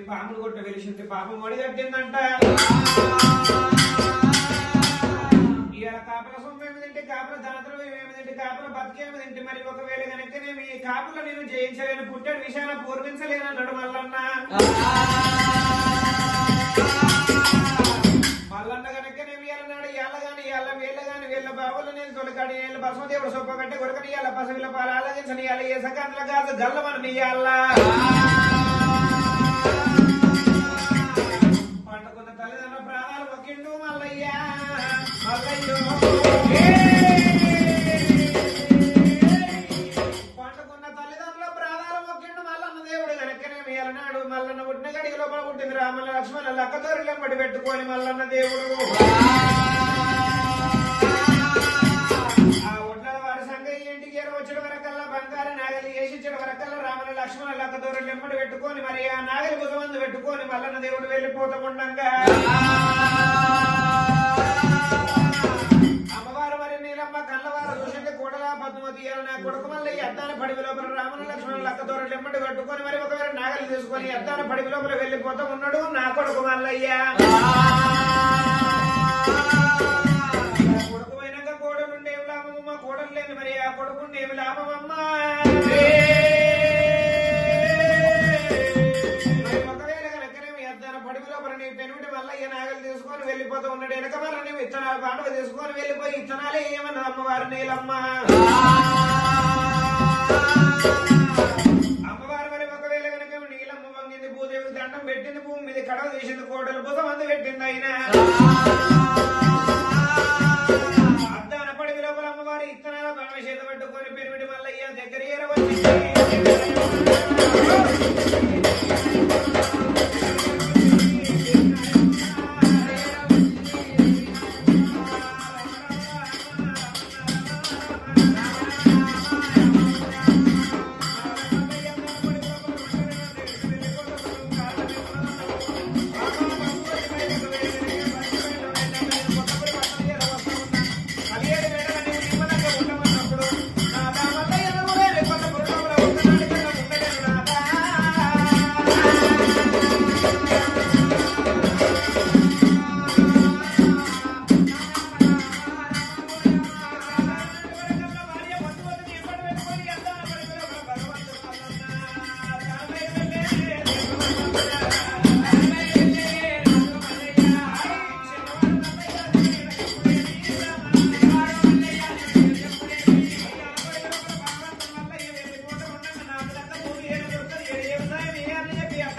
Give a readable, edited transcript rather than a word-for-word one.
పాములు కొట్ట వెలిసింది పాపం మడి కట్టిందంట. ఇవాళ కాపుల సొమ్ము ఏమి తింటే కాపుల ధనతులు ఏమి తింటే కాపుల బతికేమి తింటే మరి ఒకవేళ కనుకనే మీ కాపుల నేను జయించలేను పుట్టడి విషయాన్ని పూర్వించలేను అన్నాడు మల్లన్న. మల్లన్న కనుకనే వీళ్ళన్నాడు ఇవాళ గాని ఇవాళ వీళ్ళ గాని వీళ్ళ బాబులు నేను తొలకాడి వీళ్ళ బసమదేవుడు సొప్ప కంటే కొరకని ఇవాళ పసవిల పాలు ఆలోచించని ఇవాళ ఏ సకాంతల కాదు గల్లమని ఇవాళ పండుకున్న తల్లిదండ్రుల ప్రాణాలు మొక్కిండు మల్లయ్య మల్లయ్యో. పండుకున్న తల్లిదండ్రుల ప్రాణాలు మొక్కిండు మల్లన్న దేవుడు కనుకనే వీళ్ళనాడు మల్లన్న పుట్టిన గడికి లోపల పుట్టింది రామల లక్ష్మణ లక్కతోరిలెంబడి పెట్టుకొని మల్లన్న దేవుడు ఆ ఒడ్ల వారి సంగ ఇంటికి వచ్చే వరకల్లా బంగారు నాగలి వేసి ఉదయించిన వరకల్లా రామల లక్ష్మణ లక్క దూరం ఎమ్మడి పెట్టుకొని మరి ఆ నాగలి భుజమందు పెట్టుకొని మల్లన్న దేవుడు వెళ్ళిపోతూ ఉండంగా అమ్మవారు మరి నీలమ్మ కళ్ళవారు చూసింది కూడలా పద్మవతి నా కొడుకు మల్లయ్య అద్దాన పడివి లోపల రామల లక్ష్మణ లక్క దూరం ఎమ్మడి పెట్టుకొని మరి ఒకవేళ నాగలి తీసుకొని అద్దాన పడివి లోపల వెళ్ళిపోతూ ఉన్నాడు నా కొడుకు మల్లయ్య మరి ఆ కొడుకుని ఏమి లాభమమ్మా మరి ఒకవేళ కనుకనేమి ఎద్దాన పడివి లోపల నీ పెనుడి వల్ల ఈ నాగలు తీసుకొని వెళ్ళిపోతూ ఉన్నాడు వెనక వల్ల నీవు ఇత్తనాలు పాండవ తీసుకొని వెళ్ళిపోయి ఇత్తనాలే ఏమన్నా అమ్మవారు నీలమ్మ అమ్మవారు మరి ఒకవేళ కనుక నీలమ్మ వంగింది భూదేవికి దండం పెట్టింది భూమి మీద కడవ తీసింది కోటలు బుధ మంది పెట్టింది అయినా